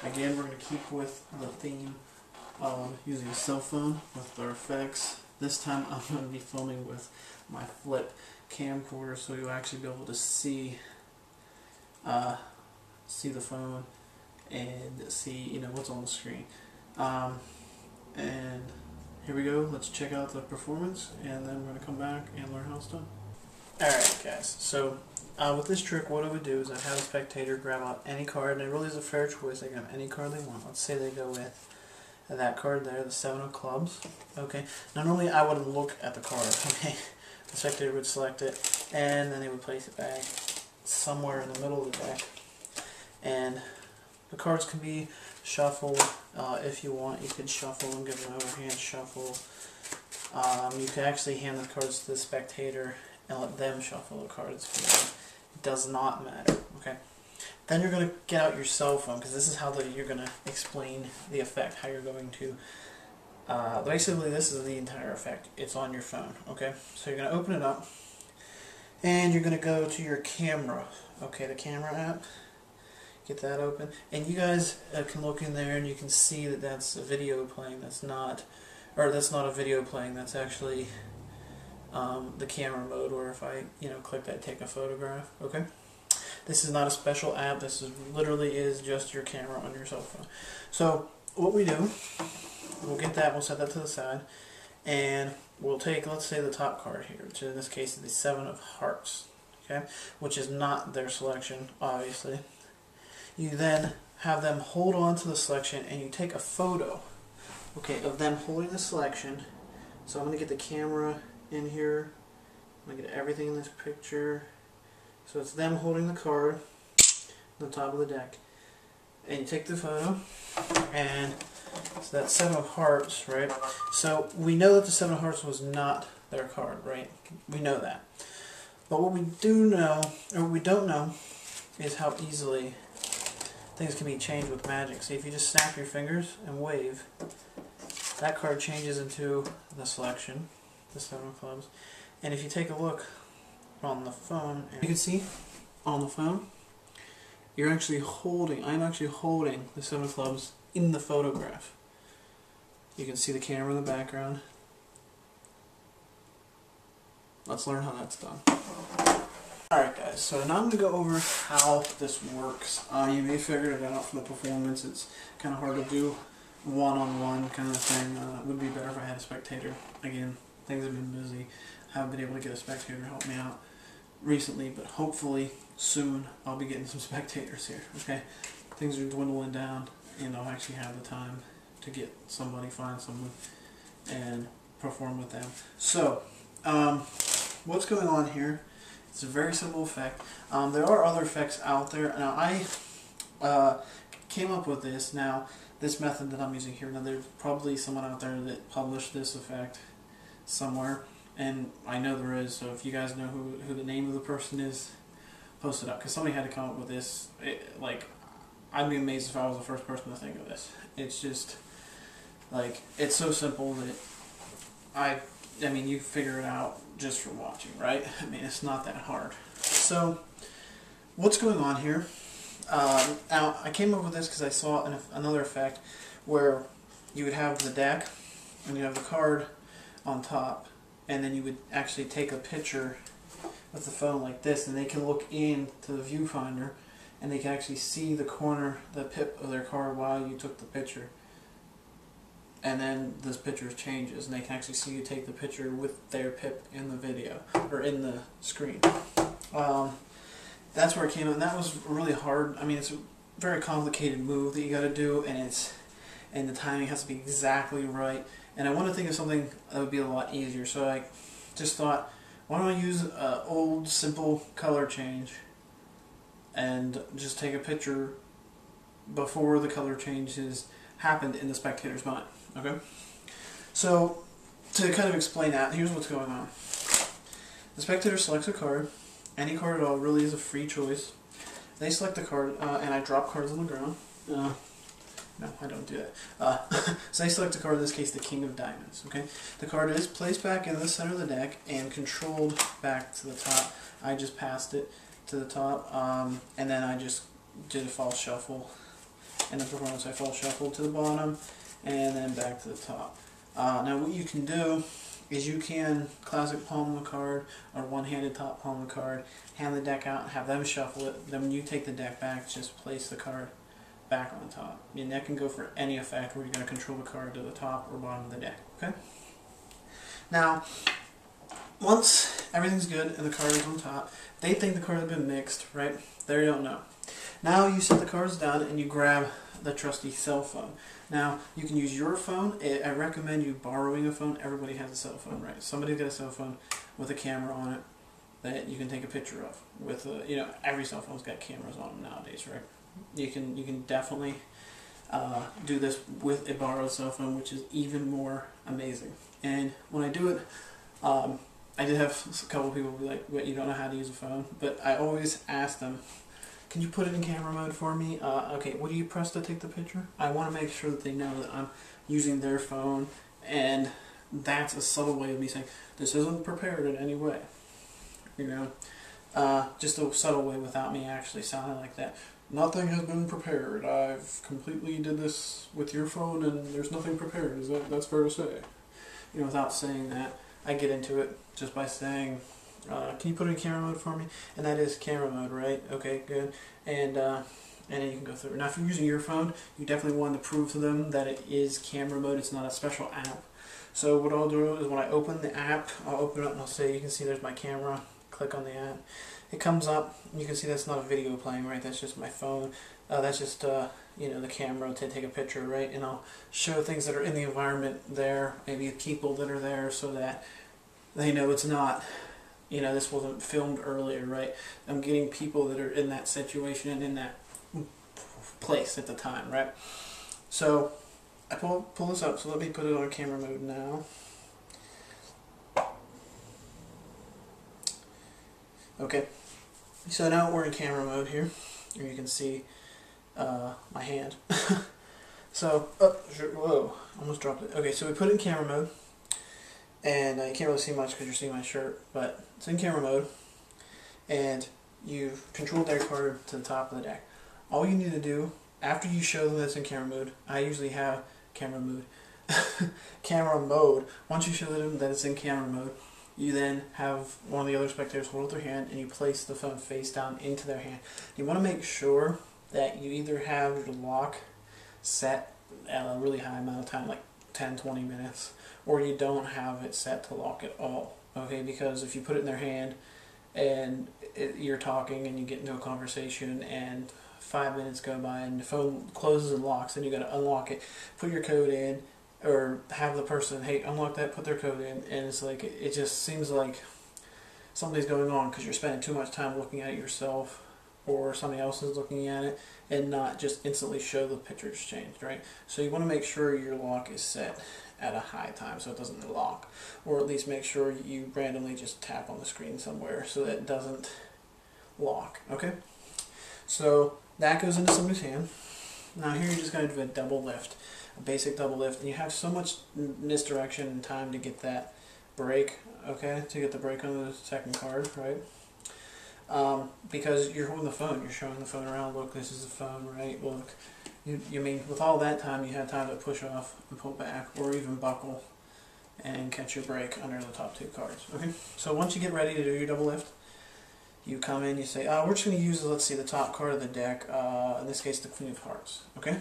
Again, we're going to keep with the theme of using a cell phone with our effects. This time I'm going to be filming with my flip camcorder, so you'll actually be able to see the phone and see what's on the screen. And here we go. Let's check out the performance, and then we're going to come back and learn how it's done. Alright guys, so with this trick, what I would do is I'd have a spectator grab out any card, and it really is a fair choice. They can have any card they want. Let's say they go with that card there, the 7 of clubs. Okay, now normally I wouldn't look at the card. Okay, the spectator would select it, and then they would place it back somewhere in the middle of the deck. And the cards can be shuffled if you want. You could shuffle and give an overhand shuffle. You could actually hand the cards to the spectator and let them shuffle the cards for you. It does not matter. Okay. Then you're going to get out your cell phone, because this is how you're going to explain the effect, how you're going to... basically, this is the entire effect. It's on your phone. Okay. So you're going to open it up, and you're going to go to your camera. Okay, the camera app. Get that open, and you guys can look in there, and you can see that that's a video playing. That's not a video playing. That's actually the camera mode, where if I click that, take a photograph. Okay, this is not a special app. This is literally is just your camera on your cell phone. So what we do, we'll get that. We'll set that to the side, and we'll take, let's say, the top card here, which in this case is the 7 of hearts. Okay, which is not their selection, obviously. You then have them hold on to the selection, and you take a photo, okay, of them holding the selection. So I'm going to get the camera in here. I'm going to get everything in this picture. So it's them holding the card on the top of the deck. And you take the photo, and it's that 7 of hearts, right? So we know that the 7 of hearts was not their card, right? We know that. But what we do know, or what we don't know, is how easily things can be changed with magic. See, if you just snap your fingers and wave, that card changes into the selection, the 7 of clubs. And if you take a look on the phone, you can see on the phone, I'm actually holding the 7 of clubs in the photograph. You can see the camera in the background. Let's learn how that's done. Alright guys, so now I'm going to go over how this works. You may figure it out from the performance. It's kind of hard to do one-on-one kind of thing. It would be better if I had a spectator. Again, things have been busy. I haven't been able to get a spectator to help me out recently, but hopefully soon I'll be getting some spectators here. Okay, things are dwindling down, and I'll actually have the time to find someone and perform with them. So, what's going on here? It's a very simple effect. There are other effects out there. Now I came up with this. Now this method that I'm using here. Now there's probably someone out there that published this effect somewhere, and I know there is. So if you guys know who the name of the person is, post it up, because somebody had to come up with this. I'd be amazed if I was the first person to think of this. It's just it's so simple that I mean, you figure it out just from watching, right? I mean, it's not that hard. So, what's going on here? Now, I came up with this because I saw another effect where you would have the deck, and you have the card on top, and then you would actually take a picture with the phone like this, and they can look into the viewfinder, and they can actually see the corner, the pip of their card while you took the picture. And then this picture changes, and they can actually see you take the picture with their pip in the video, or in the screen. That's where it came in. That was really hard. I mean, it's a very complicated move that you got to do, and the timing has to be exactly right. And I want to think of something that would be a lot easier. So I just thought, why don't I use an old, simple color change, and just take a picture before the color changes happened in the spectator's mind. Okay, so to kind of explain that, here's what's going on. The spectator selects a card. Any card at all really is a free choice. They select the card, and I drop cards on the ground. No, I don't do that. So they select a card, in this case the King of Diamonds. Okay, the card is placed back in the center of the deck and controlled back to the top. I just passed it to the top, and then I just did a false shuffle and the performance I fall shuffled to the bottom and then back to the top. Now what you can do is you can classic palm the card or one-handed top palm the card, hand the deck out, have them shuffle it, then when you take the deck back, just place the card back on top. And that can go for any effect where you're going to control the card to the top or bottom of the deck. Okay? Now, once everything's good and the card is on top, they think the cards have been mixed, right? They don't know. Now you set the cards down and you grab the trusty cell phone. Now, you can use your phone. I recommend you borrowing a phone. Everybody has a cell phone, right? Somebody's got a cell phone with a camera on it that you can take a picture of. With every cell phone's got cameras on them nowadays, right? You can definitely do this with a borrowed cell phone, which is even more amazing. And when I do it, I did have a couple of people be like, "What, you don't know how to use a phone?" But I always ask them, "Can you put it in camera mode for me?" Okay, what do you press to take the picture? I want to make sure that they know that I'm using their phone, and that's a subtle way of me saying, this isn't prepared in any way. Just a subtle way without me actually sounding like that. Nothing has been prepared. I've completely did this with your phone, and there's nothing prepared. That's fair to say? Without saying that, I get into it just by saying, can you put it in camera mode for me? And that is camera mode, right? Okay, good. And then you can go through. Now, if you're using your phone, you definitely want to prove to them that it is camera mode. It's not a special app. So what I'll do is when I open the app, I'll open it up and I'll say, you can see there's my camera. Click on the app. It comes up. You can see that's not a video playing, right? That's just my phone. That's just the camera to take a picture, right? And I'll show things that are in the environment there, maybe people that are there, so that they know it's not, this wasn't filmed earlier, right? I'm getting people that are in that situation and in that place at the time, right? So I pull this up. So let me put it on camera mode now. Okay, so now we're in camera mode here, and you can see my hand. So, whoa, almost dropped it. Okay, so we put it in camera mode, and you can't really see much because you're seeing my shirt, but it's in camera mode, and you've controlled their card to the top of the deck. All you need to do, after you show them that it's in camera mode, I usually have camera mode, camera mode. Once you show them that it's in camera mode, you then have one of the other spectators hold up their hand and you place the phone face down into their hand. You want to make sure that you either have your lock set at a really high amount of time, like 10-20 minutes, or you don't have it set to lock at all. Okay, because if you put it in their hand and you're talking and you get into a conversation and 5 minutes go by and the phone closes and locks, then you got to unlock it, put your code in, or have the person, hey, unlock that, put their code in, and it's like, it just seems like something's going on because you're spending too much time looking at it yourself, or somebody else is looking at it, and not just instantly show the pictures changed, right? So you want to make sure your lock is set at a high time so it doesn't lock, or at least make sure you randomly just tap on the screen somewhere so that it doesn't lock, okay? So that goes into somebody's hand. Now here you're just going to do a double lift. A basic double lift, and you have so much misdirection and time to get that break, okay, to get the break on the second card, right? Because you're holding the phone, you're showing the phone around, look, this is the phone, right, look. You mean, with all that time, you had time to push off and pull back, or even buckle and catch your break under the top two cards, okay? So once you get ready to do your double lift, you come in, you say, we're just going to use, let's see, the top card of the deck, in this case, the Queen of Hearts, okay?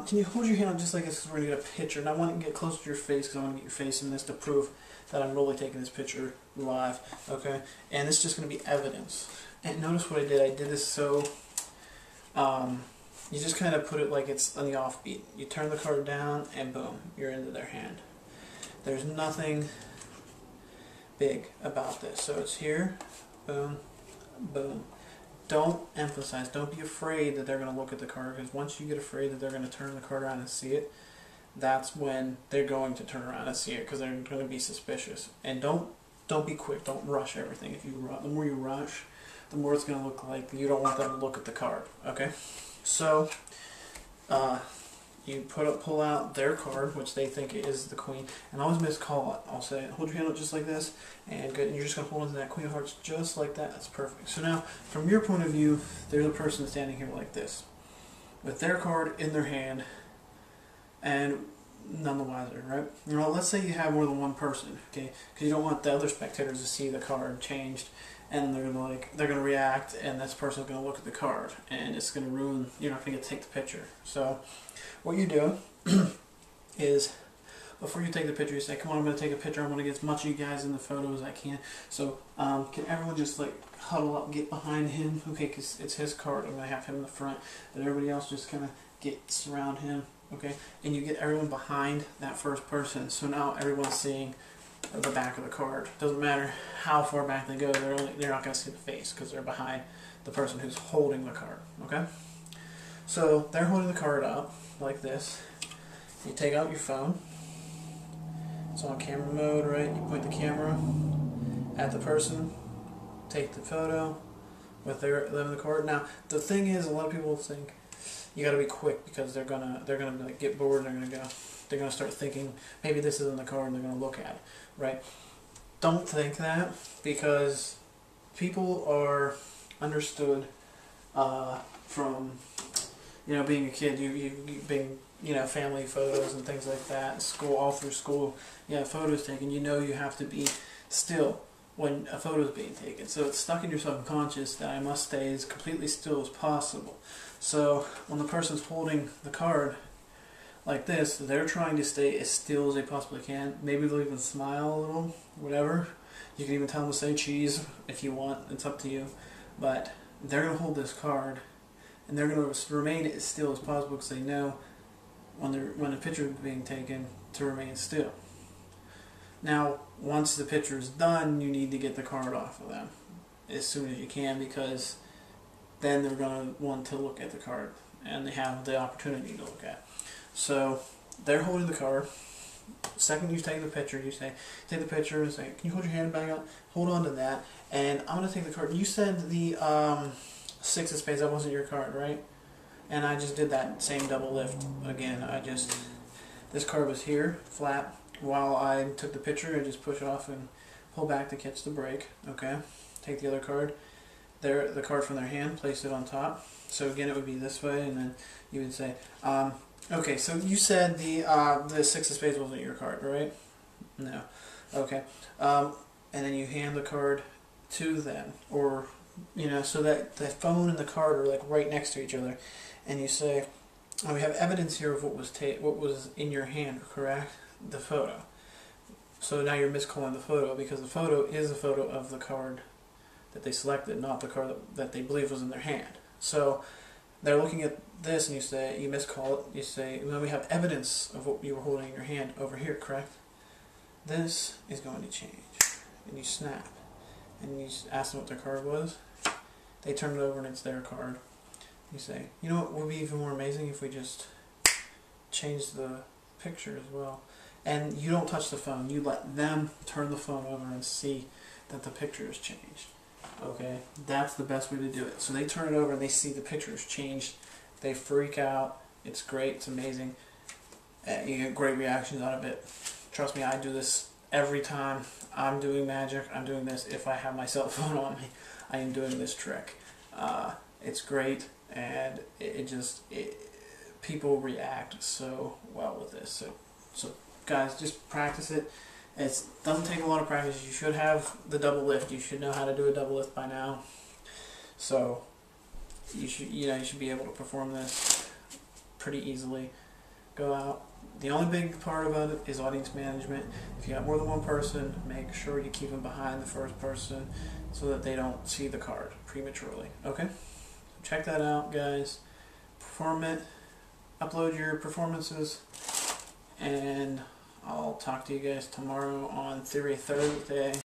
Can you hold your hand up just like this because we're going to get a picture? And I want to get close to your face because I want to get your face in this to prove that I'm really taking this picture live. Okay? And this is just going to be evidence. And notice what I did. I did this so you just kind of put it like it's on the offbeat. You turn the card down and boom, you're into their hand. There's nothing big about this. So it's here, boom, boom. Don't emphasize, don't be afraid that they're going to look at the card, because once you get afraid that they're going to turn the card around and see it, that's when they're going to turn around and see it, because they're going to be suspicious. And don't be quick, don't rush everything. The more you rush, the more it's going to look like you don't want them to look at the card, okay? So, you pull out their card, which they think is the Queen, and always miscall it. I'll say, hold your hand up just like this, and good. And you're just going to hold into that Queen of Hearts just like that. That's perfect. So now, from your point of view, there's a person standing here like this. with their card in their hand, and none the wiser, right? You know, let's say you have more than one person, okay? Because you don't want the other spectators to see the card changed, and they're gonna react, and this person's gonna look at the card, and it's gonna ruin. You're not gonna get to take the picture. So, what you do is, before you take the picture, you say, "Come on, I'm gonna take a picture. I want to get as much of you guys in the photo as I can." So, can everyone just like huddle up, get behind him? Okay, because it's his card. I'm gonna have him in the front, and everybody else just kind of surround him. Okay, and you get everyone behind that first person. So now everyone's seeing the back of the card. Doesn't matter how far back they go, they're not going to see the face because they're behind the person who's holding the card. Okay, so they're holding the card up like this. You take out your phone. It's on camera mode, right? You point the camera at the person, take the photo with them in the card. Now the thing is, a lot of people think you got to be quick because they're gonna like, get bored and they're gonna start thinking maybe this isn't the card and they're gonna look at it, right? Don't think that, because people are understood from being a kid. You being family photos and things like that, school, all through school, photos taken. You have to be still when a photo is being taken. So it's stuck in your subconscious that I must stay as completely still as possible. So when the person's holding the card like this, they're trying to stay as still as they possibly can. Maybe they'll even smile a little, whatever. You can even tell them to say cheese if you want. It's up to you. But they're going to hold this card, and they're going to remain as still as possible because they know when a picture is being taken to remain still. Now, once the picture is done, you need to get the card off of them as soon as you can, because then they're going to want to look at the card, and they have the opportunity to look at. So they're holding the card. Second you take the picture, you say, take the picture and say, can you hold your hand back up? Hold on to that, and I'm going to take the card. You said the 6 of spades, that wasn't your card, right? And I just did that same double lift again. This card was here, flat. While I took the picture, I just push off and pull back to catch the break. Okay, take the other card, the card from their hand, place it on top. So again, it would be this way, and then you would say, okay, so you said the 6 of spades wasn't your card, right? No. Okay. And then you hand the card to them, or so that the phone and the card are like right next to each other, and you say, we have evidence here of what was in your hand, correct? The photo. So now you're miscalling the photo, because the photo is a photo of the card that they selected, not the card that they believe was in their hand. So they're looking at this, and you miscall it. You say, well, we have evidence of what you were holding in your hand over here, correct? This is going to change, and you snap, and you ask them what their card was. They turn it over, and it's their card. You say, you know what would be even more amazing if we just change the picture as well. And you don't touch the phone. You let them turn the phone over and see that the picture has changed. Okay? That's the best way to do it. So they turn it over and they see the picture has changed. They freak out. It's great. It's amazing. You get great reactions out of it. Trust me, I do this every time I'm doing magic. I'm doing this if I have my cell phone on me. I am doing this trick. It's great, and people react so well with this. So guys, just practice it. It doesn't take a lot of practice. You should have the double lift. You should know how to do a double lift by now. So you should be able to perform this pretty easily. Go out. The only big part about it is audience management. If you got more than one person, make sure you keep them behind the first person so that they don't see the card prematurely. Okay? Check that out, guys. Perform it. Upload your performances, and I'll talk to you guys tomorrow on Theory Thursday.